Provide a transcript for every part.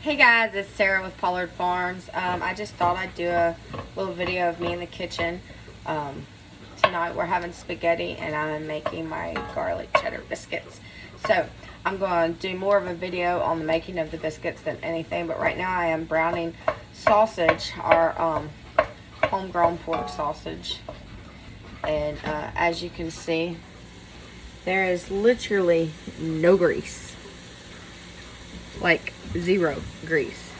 Hey guys, it's Sarah with Pollard Farms. I just thought I'd do a little video of me in the kitchen. Tonight we're having spaghetti and I'm making my garlic cheddar biscuits. So I'm going to do more of a video on the making of the biscuits than anything, but right now I am browning sausage, our homegrown pork sausage. And as you can see, there is literally no grease. Like zero grease,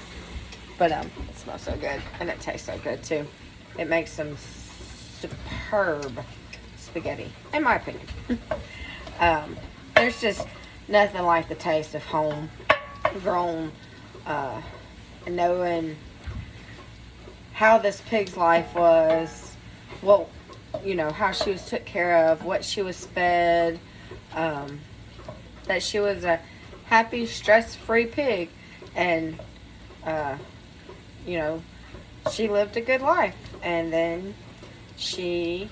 but it smells so good and it tastes so good too. It makes some superb spaghetti, in my opinion. There's just nothing like the taste of homegrown, knowing how this pig's life was, well, you know, how she was took care of, what she was fed, that she was a happy, stress-free pig, and you know, she lived a good life, and then she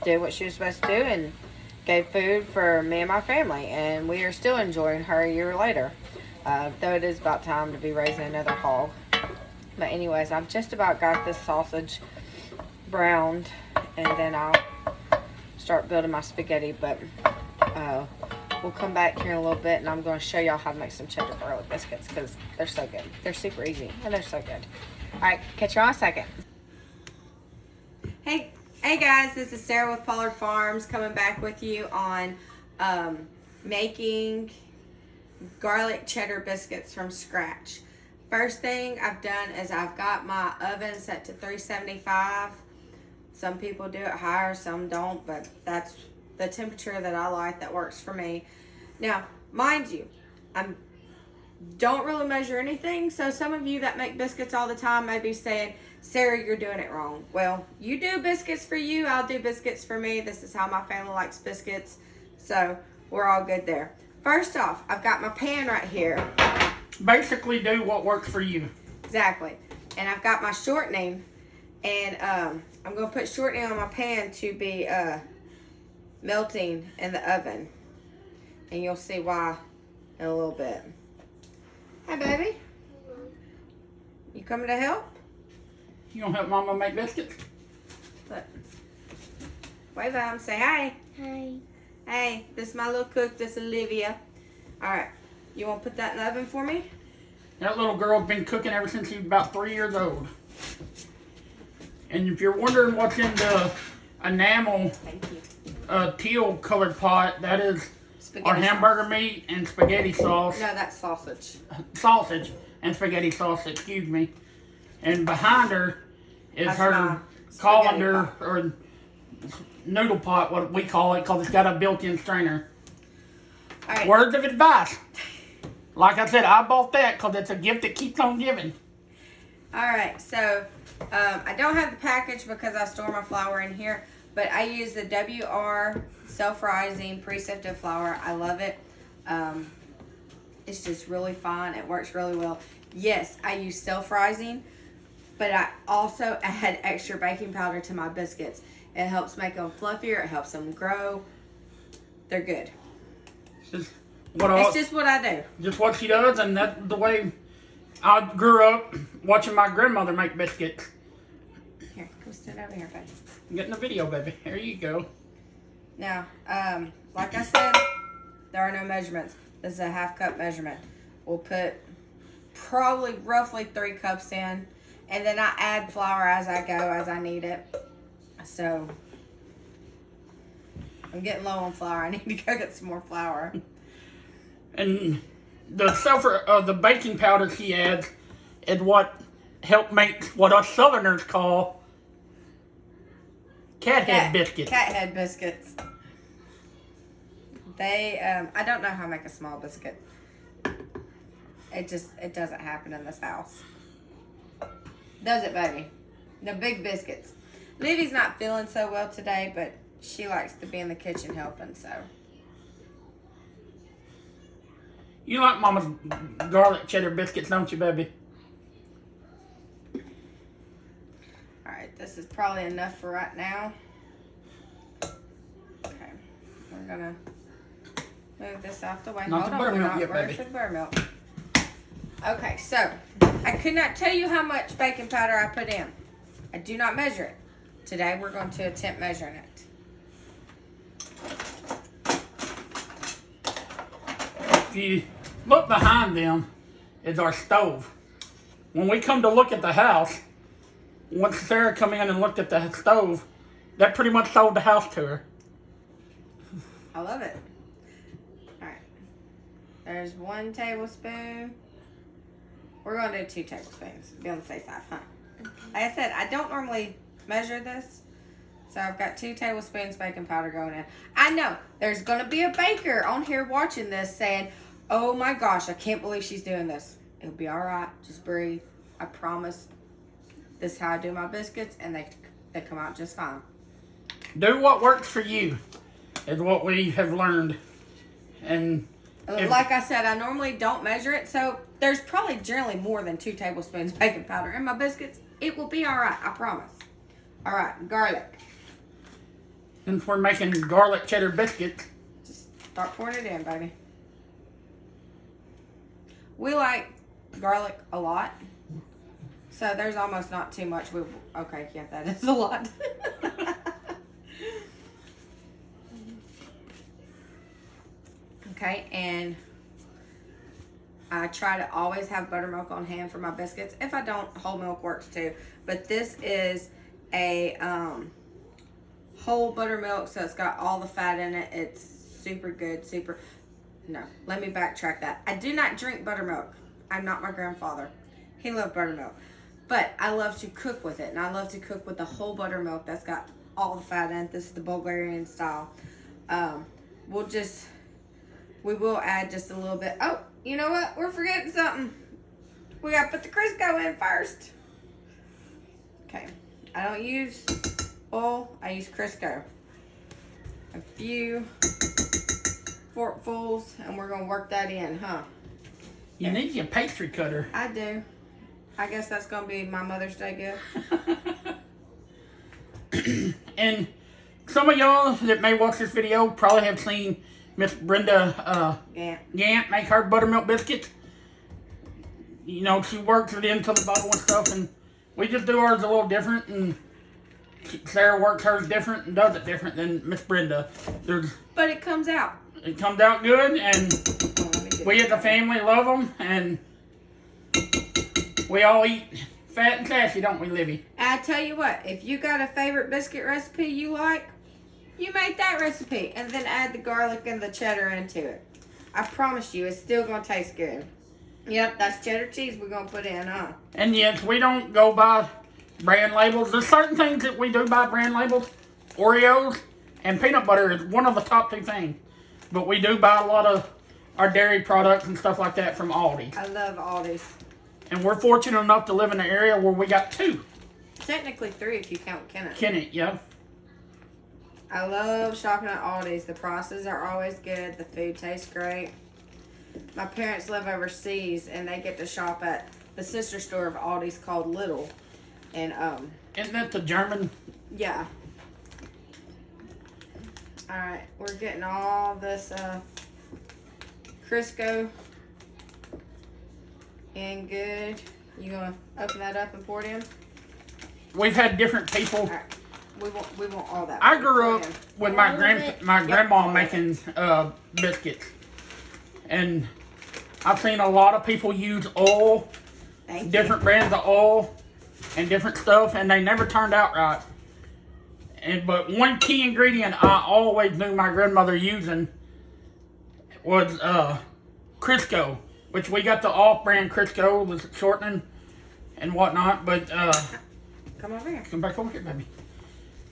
did what she was supposed to do and gave food for me and my family, and we are still enjoying her a year later, though it is about time to be raising another hog. But anyways, I've just about got this sausage browned, and then I'll start building my spaghetti. But we'll come back here in a little bit and I'm going to show y'all how to make some cheddar garlic biscuits because they're so good. They're super easy and they're so good. Alright, catch y'all in a second. Hey guys, this is Sarah with Pollard Farms coming back with you on making garlic cheddar biscuits from scratch. First thing I've done is I've got my oven set to 375. Some people do it higher, some don't, but that's the temperature that I like, that works for me. Now, mind you, I don't really measure anything, so some of you that make biscuits all the time may be saying, Sarah, you're doing it wrong. Well, you do biscuits for you, I'll do biscuits for me. This is how my family likes biscuits, so we're all good there. First off, I've got my pan right here. Basically do what works for you. Exactly. And I've got my shortening, and I'm going to put shortening on my pan to be melting in the oven, and you'll see why in a little bit. Hi, baby. You coming to help? You gonna help Mama make biscuits? Look. Wave at him. Say hi. Hi. Hey, this is my little cook. This is Olivia. All right. You want to put that in the oven for me? That little girl's been cooking ever since she was about 3 years old. And if you're wondering what's in the enamel Thank you. teal colored pot, that is Spaghetti our hamburger sauce. meat and spaghetti sauce. No, that's sausage. Sausage and spaghetti sauce, excuse me. And behind her is That's her my colander pot. or noodle pot, what we call it, because it's got a built-in strainer. All right. Words of advice. Like I said, I bought that because it's a gift that keeps on giving. All right, so I don't have the package because I store my flour in here, but I use the WR self-rising pre-sifted flour. I love it. It's just really fine. It works really well. Yes, I use self-rising, but I also add extra baking powder to my biscuits. It helps make them fluffier. It helps them grow. They're good. It's just what I do. Just what she does, and that's the way I grew up watching my grandmother make biscuits. Here, go sit over here, buddy. Get in the video, baby. Here you go. Now, like I said, there are no measurements. This is a half-cup measurement. We'll put probably roughly 3 cups in, and then I add flour as I go, as I need it. So, I'm getting low on flour. I need to go get some more flour. And the baking powder she adds is what helped make what us Southerners call cat head biscuits. Cat head biscuits. They, I don't know how to make a small biscuit. It doesn't happen in this house. Does it, baby? The big biscuits. Livy's not feeling so well today, but she likes to be in the kitchen helping, so. You like Mama's garlic cheddar biscuits, don't you, baby? Alright, this is probably enough for right now. Okay, we're gonna move this out the way. Not Hold the on, we're buttermilk not yet, ready baby. for the buttermilk. Okay, so I could not tell you how much baking powder I put in. I do not measure it. Today we're going to attempt measuring it. If you look behind them is our stove. When we come to look at the house, once Sarah come in and looked at the stove, that pretty much sold the house to her. I love it. Alright. There's 1 tablespoon. We're going to do 2 tablespoons. Be on the safe side, huh? Like I said, I don't normally measure this. So I've got 2 tablespoons baking powder going in. I know there's going to be a baker on here watching this saying, oh my gosh, I can't believe she's doing this. It'll be alright. Just breathe. I promise. This is how I do my biscuits, and they come out just fine. Do what works for you is what we have learned. And like I said, I normally don't measure it, so there's probably generally more than 2 tablespoons baking powder in my biscuits. It will be alright, I promise. Alright, garlic. since we're making garlic cheddar biscuits, Just start pouring it in, baby. We like garlic a lot, so there's almost not too much. Okay, yeah, that is a lot. Okay, and I try to always have buttermilk on hand for my biscuits. If I don't, whole milk works too. But this is a whole buttermilk, so it's got all the fat in it. It's super good, super... No, let me backtrack that. I do not drink buttermilk. I'm not my grandfather. He loved buttermilk. But I love to cook with it, and I love to cook with the whole buttermilk that's got all the fat in it. This is the Bulgarian style. We will add just a little bit. Oh, you know what? We're forgetting something. We got to put the Crisco in first. Okay. I don't use oil. I use Crisco. A few forkfuls, and we're going to work that in, huh? You need your pastry cutter. I do. I guess that's going to be my Mother's Day gift. And some of y'all that may watch this video probably have seen Miss Brenda Gant make her buttermilk biscuits. You know, she works it into the bottle and stuff, and we just do ours a little different, and Sarah works hers different and does it different than Miss Brenda. But it comes out. It comes out good, and we as a family love them, and we all eat fat and sassy, don't we, Libby? I tell you what, if you got a favorite biscuit recipe you like, you make that recipe and then add the garlic and the cheddar into it. I promise you, it's still going to taste good. Yep, that's cheddar cheese we're going to put in, huh? And yes, we don't go by brand labels. There's certain things that we do by brand labels. Oreos and peanut butter is one of the top 2 things. But we do buy a lot of our dairy products and stuff like that from Aldi. I love Aldi's. And we're fortunate enough to live in an area where we got 2. Technically 3 if you count Kennett. Kennett, yeah. I love shopping at Aldi's. The prices are always good. The food tastes great. My parents live overseas, and they get to shop at the sister store of Aldi's called Lidl. And Isn't that the German? yeah. All right, we're getting all this Crisco in good. You gonna open that up and pour it in? We've had different people. All right. We want all that. I grew up with my grandma making biscuits, and I've seen a lot of people use oil, different brands of oil, and different stuff, and they never turned out right. But one key ingredient I always knew my grandmother using was Crisco, which we got the off-brand Crisco with shortening and whatnot. But come over here. Come back over here, baby.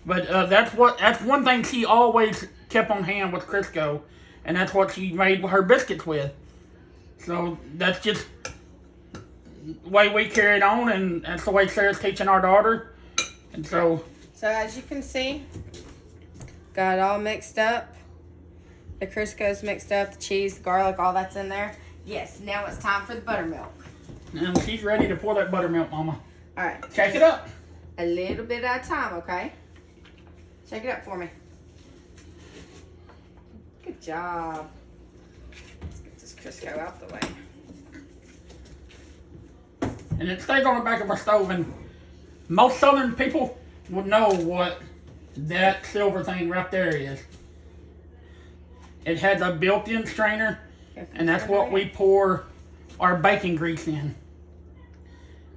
But that's one thing she always kept on hand with Crisco, and that's what she made her biscuits with. So that's just the way we carried on, and that's the way Sarah's teaching our daughter. And so as you can see, got it all mixed up. The Crisco's mixed up, the cheese, the garlic, all that's in there. Yes, now it's time for the buttermilk. now she's ready to pour that buttermilk, Mama. All right. Shake it up. A little bit at a time, okay? Shake it up for me. Good job. Let's get this Crisco out the way. and it stays on the back of our stove. And most Southern people would know what that silver thing right there is. It has a built-in strainer, and that's what we pour our bacon grease in.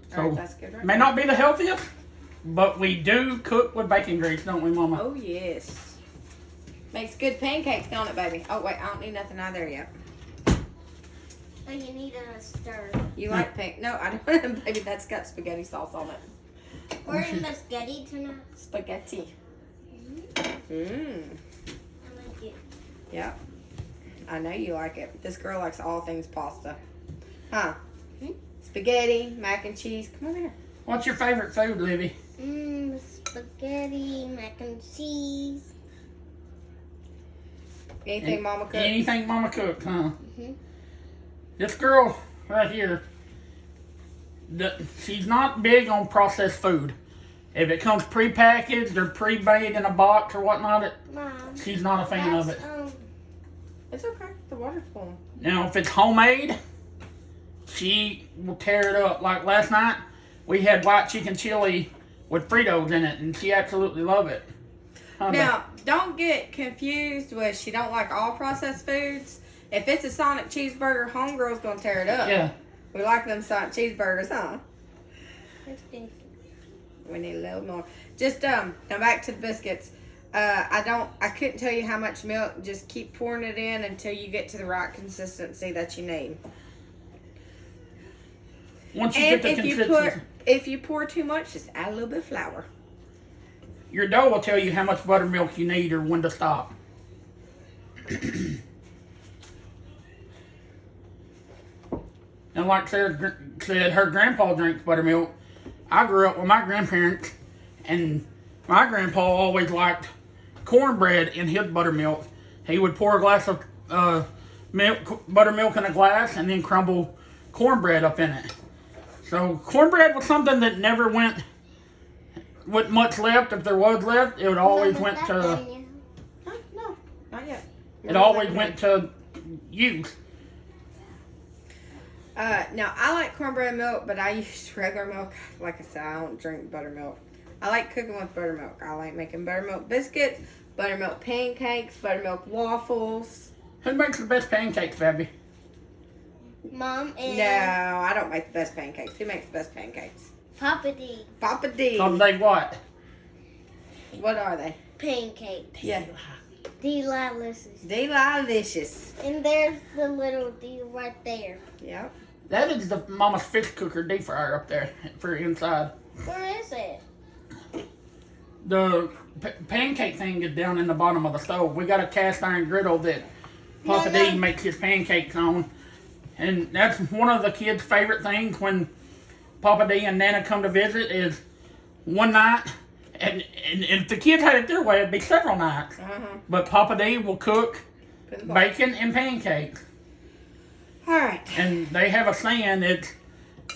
So, Alright, that's good, right? may not be the healthiest, but we do cook with bacon grease, don't we, Mama? Oh, yes. Makes good pancakes, don't it, baby? Oh, wait, I don't need nothing out of there yet. Oh, you need a stir. You like pink? No, I don't. Baby, that's got spaghetti sauce on it. We're in the spaghetti tonight. Spaghetti. I like it. Yep. I know you like it. This girl likes all things pasta. Huh? Spaghetti, mac and cheese. Come over here. What's your favorite food, Livy? Spaghetti, mac and cheese. Anything Mama cooks? Anything Mama cooks, huh? Mhm. This girl right here, she's not big on processed food. If it comes pre-packaged or pre-made in a box or whatnot, Mom, she's not a fan of it. It's okay. The water's full. Now, if it's homemade, she will tear it up. Like last night, we had white chicken chili with Fritos in it, and she absolutely loved it. Now, don't get confused with she don't like all processed foods. If it's a Sonic cheeseburger, homegirl's gonna tear it up. Yeah. We like them Sonic cheeseburgers, huh? it's good. We need a little more. Just now back to the biscuits. I couldn't tell you how much milk. Just keep pouring it in until you get to the right consistency that you need. Once you And get the consistency, if you pour too much, just add a little bit of flour. your dough will tell you how much buttermilk you need or when to stop. And like Sarah said, her grandpa drinks buttermilk. I grew up with my grandparents, and my grandpa always liked cornbread in his buttermilk. He would pour a glass of buttermilk in a glass and then crumble cornbread up in it. So cornbread was something that never went with much left. If there was left, it would always Mom, is went that to. done yet? Huh? No, not yet. It always went to use. Now I like cornbread milk, but I use regular milk. Like I said, I don't drink buttermilk. I like cooking with buttermilk. I like making buttermilk biscuits, buttermilk pancakes, buttermilk waffles. Who makes the best pancakes, baby? Mom and No, I don't make the best pancakes. Who makes the best pancakes? Papa D. Papa D. They what? What are they? Pancakes. Yeah. Delicious. Delicious. And there's the little D right there. Yep. That is the mama's fish cooker deep fryer up there for inside. Where is it? The pancake thing is down in the bottom of the stove. We got a cast iron griddle that Papa No. D makes his pancakes on. And that's one of the kids' favorite things when Papa D and Nana come to visit is one night. And if the kids had it their way, it'd be several nights. But Papa D will cook bacon and pancakes. All right. And they have a saying that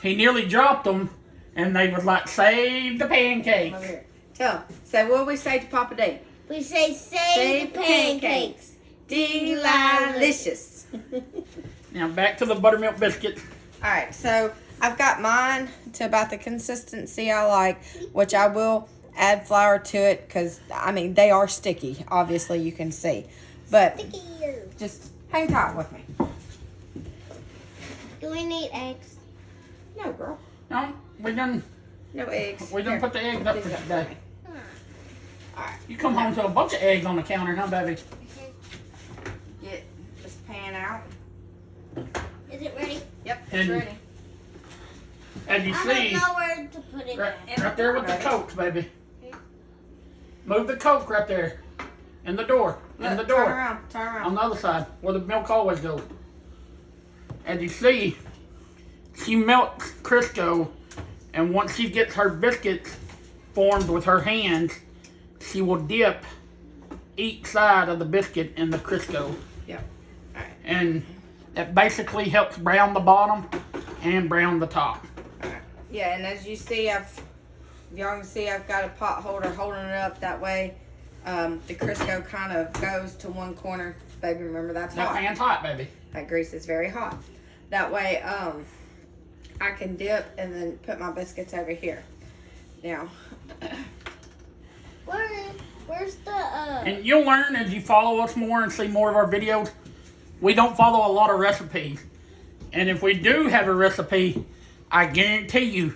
he nearly dropped them, and they was like, save the pancakes. Over here. Tell them. Say, what do we say to Papa D? We say save the pancakes. Delicious. Now back to the buttermilk biscuits. All right, so I've got mine to about the consistency I like, which I will add flour to it because, I mean, they are sticky. Obviously, you can see. But Stickier. just hang tight with me. Do we need eggs? No, girl. No, we done eggs. we done Here. put the eggs up These for are today. me. All right. You come home to a bunch of eggs on the counter, huh, baby? Get this pan out. Is it ready? Yep, it's And- ready. As you I see, don't know where to put it. right there with the Coke, baby. Move the Coke right there. In the door. In the Look, door. Turn around. Turn around. On the other side, where the milk always goes. As you see, she melts Crisco, and once she gets her biscuits formed with her hands, she will dip each side of the biscuit in the Crisco. Yep. All right. And that basically helps brown the bottom and brown the top. Yeah, and as you see, y'all can see I've got a pot holder holding it up that way. The Crisco kind of goes to one corner. Baby, remember that's That hot. pan's hot, baby. That grease is very hot. That way, I can dip and then put my biscuits over here. Now, Where's the And you'll learn as you follow us more and see more of our videos. We don't follow a lot of recipes. And if we do have a recipe, I guarantee you,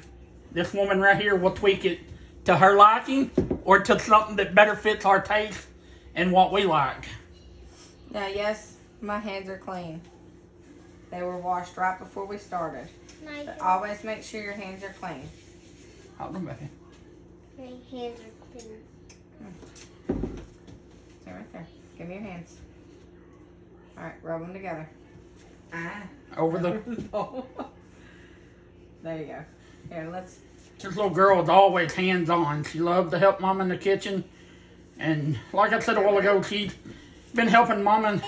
this woman right here will tweak it to her liking or to something that better fits our taste and what we like. now yes, my hands are clean. They were washed right before we started. But always make sure your hands are clean. Hold on, baby. my hands are clean. Stay right there. Give me your hands. All right, rub them together. Over the... There you go. Here, let's... This little girl was always hands-on. She loved to help Mama in the kitchen. And like I said a while ago, she's been helping Mama.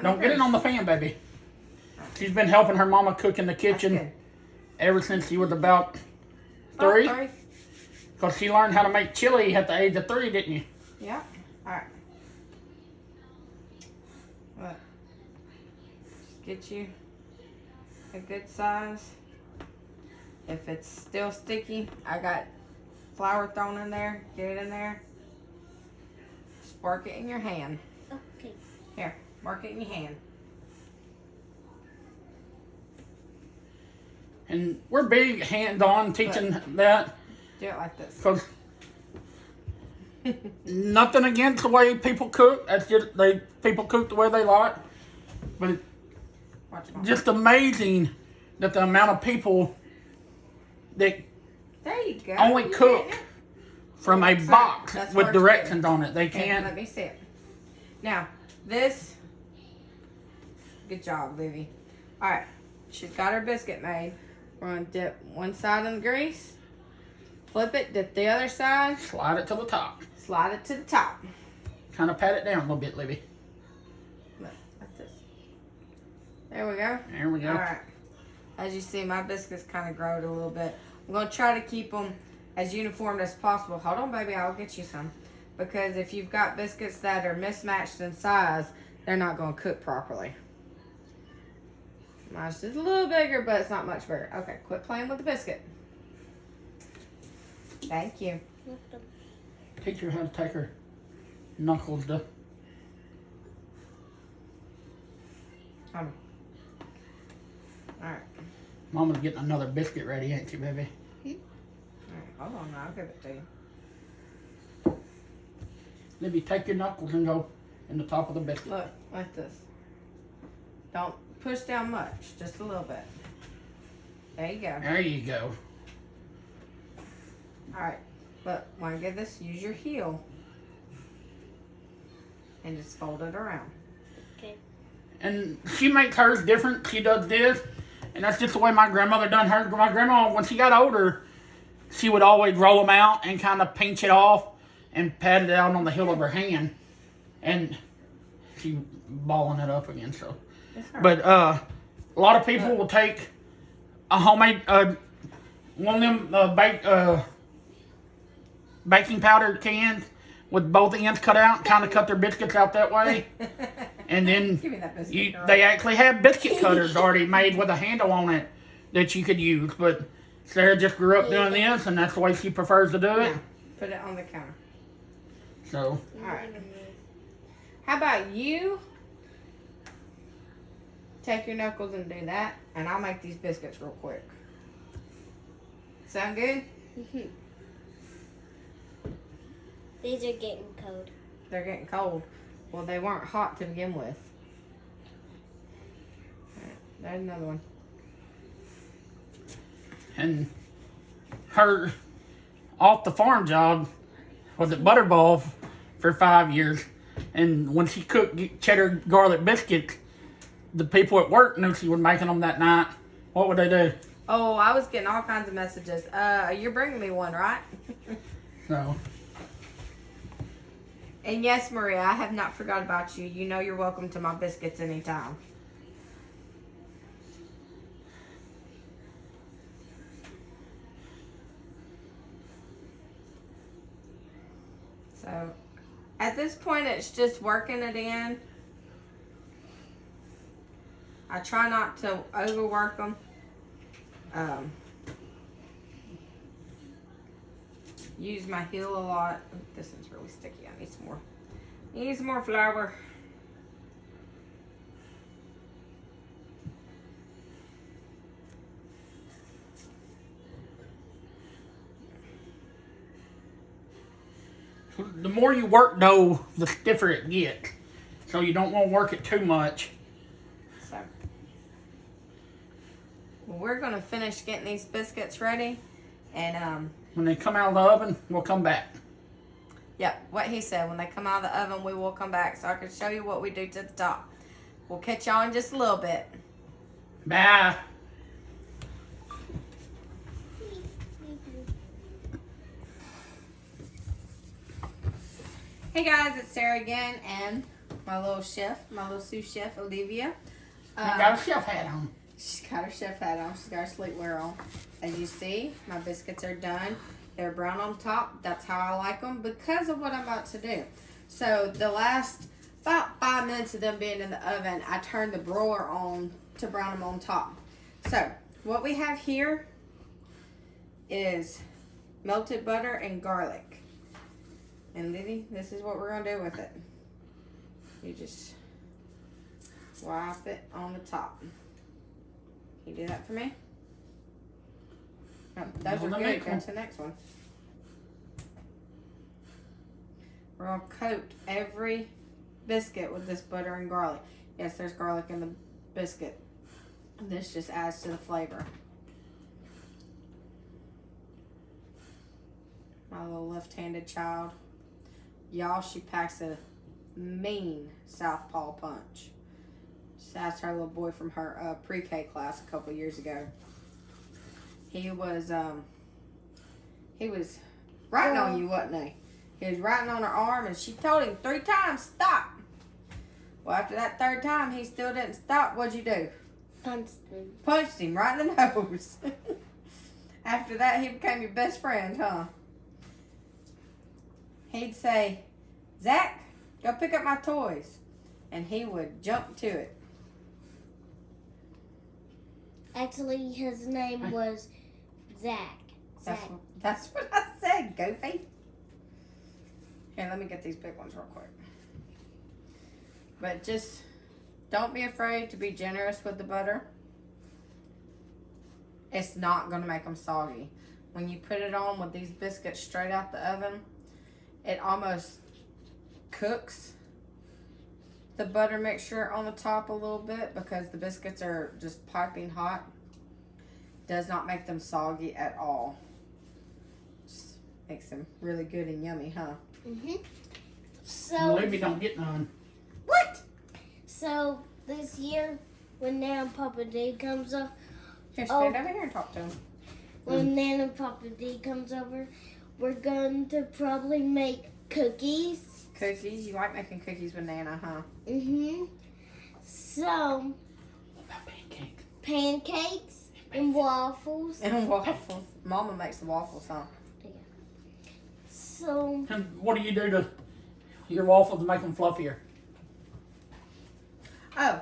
Don't get it on the fan, baby. She's been helping her Mama cook in the kitchen ever since she was about 3. Because she learned how to make chili at the age of 3, didn't you? Yeah. All right. Look. Just get you a good size. If it's still sticky, I got flour thrown in there. Get it in there. Just work it in your hand. Okay. Here, work it in your hand. And we're big hands-on teaching that. Do it like this. Because nothing against the way people cook. That's just people cook the way they like. But it's Watch Mom. just amazing that the amount of people that There you go. only You cook did it. from a box That's with works directions on it. They Okay, can't. let me see it. Now, this. Good job, Livy. All right, she's got her biscuit made. We're gonna dip one side in the grease, flip it, dip the other side, Slide it to the top. slide it to the top. Kind of pat it down a little bit, Libby. Look, like this. There we go. There we go. All right. As you see, my biscuits kind of growed a little bit. I'm gonna try to keep them as uniform as possible. Hold on, baby, I'll get you some. Because if you've got biscuits that are mismatched in size, they're not gonna cook properly. Mine's just a little bigger, but it's not much bigger. Okay, quit playing with the biscuit. Thank you. Teach her how to take her knuckles to. Hold on. All right. Mama's getting another biscuit ready, ain't she, baby? All right. Hold on, I'll give it to you. Libby, take your knuckles and go in the top of the biscuit. Look, like this. Don't push down much, just a little bit. There you go. There you go. All right, but want to get this? Use your heel and just fold it around. Okay. And she makes hers different. She does this, and that's just the way my grandmother done hers. My grandma, when she got older, she would always roll them out and kind of pinch it off and pat it out on the heel of her hand, and she balling it up again. So, but a lot of people will take a homemade one of them baking powder cans with both ends cut out, kind of cut their biscuits out that way. And then Give me that biscuit, girl. they actually have biscuit cutters already made with a handle on it that you could use. But Sarah just grew up doing this, and that's the way she prefers to do it. Yeah, put it on the counter. So, All right. How about you take your knuckles and do that, and I'll make these biscuits real quick. Sound good? Mhm. These are getting cold. They're getting cold. Well, they weren't hot to begin with. All right, there's another one. and her off the farm job was at Butterball for 5 years. And when she cooked cheddar garlic biscuits, the people at work knew she was making them that night. What would they do? Oh, I was getting all kinds of messages. You're bringing me one, right? So, And yes, Maria, I have not forgot about you. You know you're welcome to my biscuits anytime. So, at this point, it's just working it in. I try not to overwork them. use my heel a lot. Ooh, this one's really sticky. I need some more flour. The more you work dough, the stiffer it gets. So you don't want to work it too much. So, well, we're gonna finish getting these biscuits ready, and When they come out of the oven, we'll come back. yep, what he said. When they come out of the oven, we will come back so I can show you what we do to the top. We'll catch y'all in just a little bit. Bye. Hey guys, it's Sarah again, and my little sous chef, Olivia. I got a chef hat on. She's got her chef hat on. She's got her sleepwear on. As you see, my biscuits are done. They're brown on top. That's how I like them because of what I'm about to do. So the last about 5 minutes of them being in the oven, I turned the broiler on to brown them on top. So what we have here is melted butter and garlic. And Lily, this is what we're going to do with it. You just wipe it on the top. Can you do that for me? Oh, those are good. Go to the next one. We're going to coat every biscuit with this butter and garlic. Yes, there's garlic in the biscuit. This just adds to the flavor. My little left-handed child. Y'all, she packs a mean southpaw punch. Just asked her little boy from her pre-K class a couple years ago. He was writing on you, wasn't he? He was writing on her arm, and she told him 3 times, stop. Well, after that 3rd time, he still didn't stop. What'd you do? Punched him right in the nose. After that, he became your best friend, huh? He'd say, Zach, go pick up my toys. And he would jump to it. Actually, his name was Zach. That's what I said, Goofy. Here, let me get these big ones real quick. But just don't be afraid to be generous with the butter. It's not going to make them soggy. When you put it on with these biscuits straight out the oven, it almost cooks the butter mixture on the top a little bit because the biscuits are just piping hot. Does not make them soggy at all. Just makes them really good and yummy, huh? So Maybe don't get none. what? So this year, when Nana and Papa D comes up, Here, stand over here and talk to him. when Nana and Papa D comes over, we're going to probably make cookies. Cookies? You like making cookies with Nana, huh? So What about pancakes? pancakes and waffles. And waffles. Mama makes the waffles, huh? So And what do you do to your waffles to make them fluffier? Oh,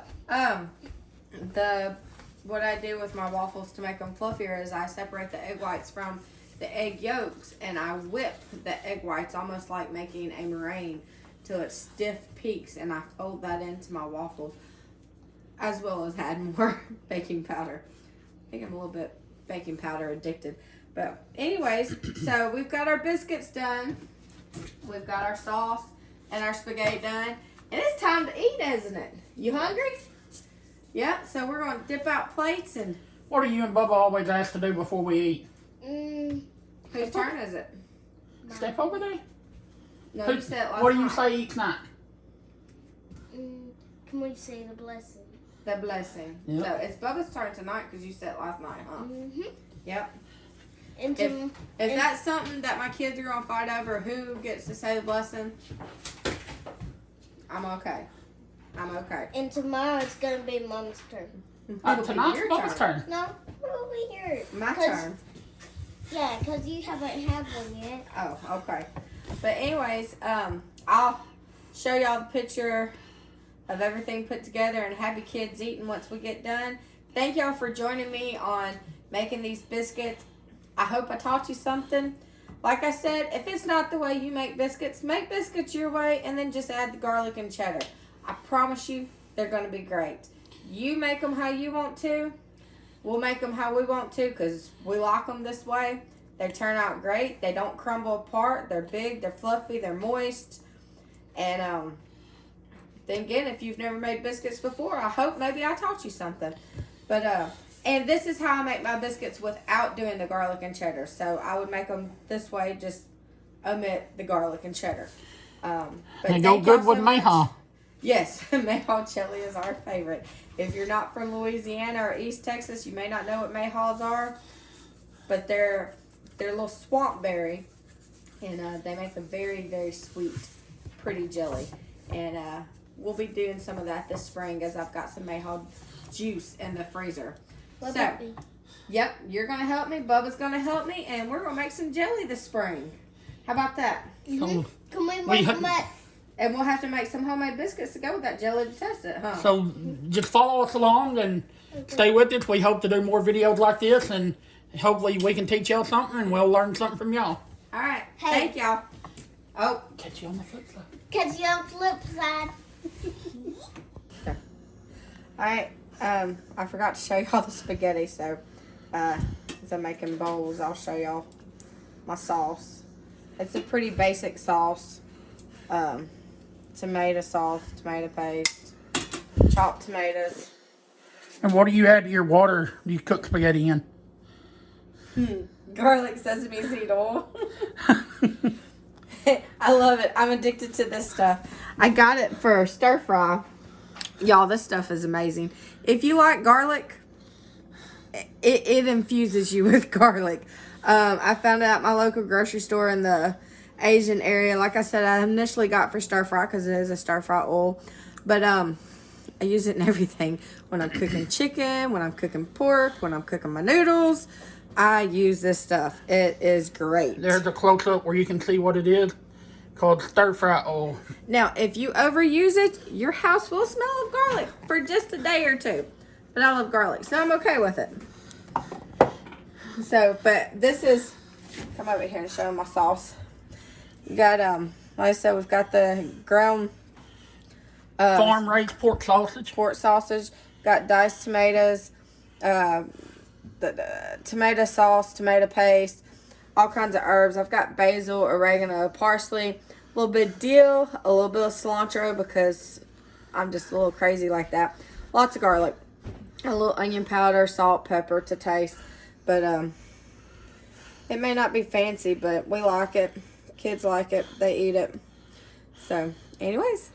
what I do with my waffles to make them fluffier is I separate the egg whites from the egg yolks, and I whip the egg whites almost like making a meringue till it's stiff peaks, and I fold that into my waffles, as well as add more baking powder. I think I'm a little bit baking powder addicted. But anyways, so we've got our biscuits done. We've got our sauce and our spaghetti done. And it's time to eat, isn't it? You hungry? Yeah, so we're going to dip out plates and... What do you and Bubba always ask to do before we eat? Whose turn is it? Step over there? No, you said it last What do you night. say each night? can we say the blessing? The blessing. Yep. So it's Bubba's turn tonight because you said it last night, huh? Yep. And If that's something that my kids are going to fight over, who gets to say the blessing, I'm okay. I'm okay. and tomorrow it's gonna be Mom's turn. It'll be Tonight's your Bubba's turn. No, it'll be yours. My 'Cause- turn. Yeah, because you haven't had one yet. Oh, okay. But anyways, I'll show y'all the picture of everything put together and happy kids eating once we get done. Thank y'all for joining me on making these biscuits. I hope I taught you something. Like I said, if it's not the way you make biscuits your way, and then just add the garlic and cheddar. I promise you, they're going to be great. You make them how you want to. We'll make them how we want to because we like them this way. They turn out great. They don't crumble apart. They're big. They're fluffy. They're moist. And then again, if you've never made biscuits before, I hope maybe I taught you something. But and this is how I make my biscuits without doing the garlic and cheddar. So I would make them this way, just omit the garlic and cheddar. But they go good with Mayhaw. Yes, Mayhaw chili is our favorite. If you're not from Louisiana or East Texas, you may not know what Mayhaws are, but they're a little swamp berry, and they make a very, very sweet, pretty jelly. And we'll be doing some of that this spring as I've got some Mayhaw juice in the freezer. What So, about me? yep, you're going to help me, Bubba's going to help me, and we're going to make some jelly this spring. How about that? Mm-hmm. Can we make them at... And we'll have to make some homemade biscuits to go with that jelly to test it, huh? So just follow us along and stay with us. We hope to do more videos like this, and hopefully we can teach y'all something and we'll learn something from y'all. All right. Hey. Thank y'all. Oh. Catch you on the flip side. Catch you on the flip side. All right. I forgot to show y'all the spaghetti, so as I'm making bowls, I'll show y'all my sauce. It's a pretty basic sauce. Tomato sauce, tomato paste, chopped tomatoes. And what do you add to your water do you cook spaghetti in? Garlic sesame seed oil. I love it. I'm addicted to this stuff. I got it for stir fry. Y'all, this stuff is amazing. If you like garlic, it infuses you with garlic. I found it at my local grocery store in the Asian area. Like I said, I initially got for stir fry because it is a stir fry oil. But I use it in everything. When I'm cooking chicken, when I'm cooking pork, when I'm cooking my noodles, I use this stuff. It is great. There's a close-up where you can see what it is, called stir-fry oil. Now, if you overuse it, your house will smell of garlic for just a day or two. But I love garlic, so I'm okay with it. So, but this is, come over here and show my sauce. You got, like I said, we've got the ground farm-raised pork sausage. Got diced tomatoes, the tomato sauce, tomato paste, all kinds of herbs. I've got basil, oregano, parsley, a little bit of dill, a little bit of cilantro because I'm just a little crazy like that. Lots of garlic, a little onion powder, salt, pepper to taste. But it may not be fancy, but we like it. Kids like it. They eat it. So, anyways,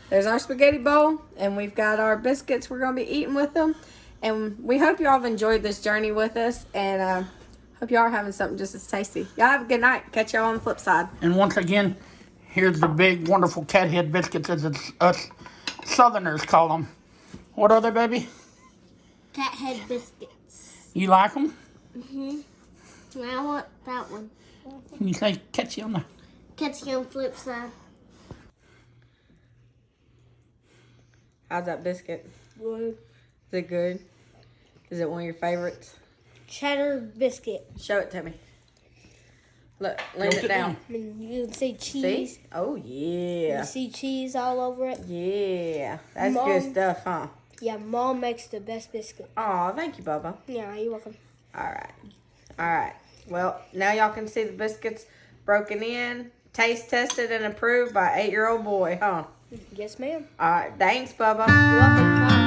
there's our spaghetti bowl, and we've got our biscuits we're going to be eating with them. And we hope y'all have enjoyed this journey with us, and hope y'all are having something just as tasty. Y'all have a good night. Catch y'all on the flip side. And once again, here's the big, wonderful cat head biscuits, as us Southerners call them. What are they, baby? Cat head biscuits. You like them? Mm-hmm. I want that one. Can you say catch you on the... Catch you on the flip side. How's that biscuit? Good. Is it good? Is it one of your favorites? Cheddar biscuit. Show it to me. Look, lean it down. I mean, you can see cheese. See? Oh, yeah. You see cheese all over it. Yeah. That's Mom. good stuff, huh? Yeah, Mom makes the best biscuit. Aw, thank you, Bubba. Yeah, you're welcome. All right. Well, now y'all can see the biscuits broken in, taste tested, and approved by 8-year-old boy, huh? Yes, ma'am. All right. Thanks, Bubba. You're welcome. Bye.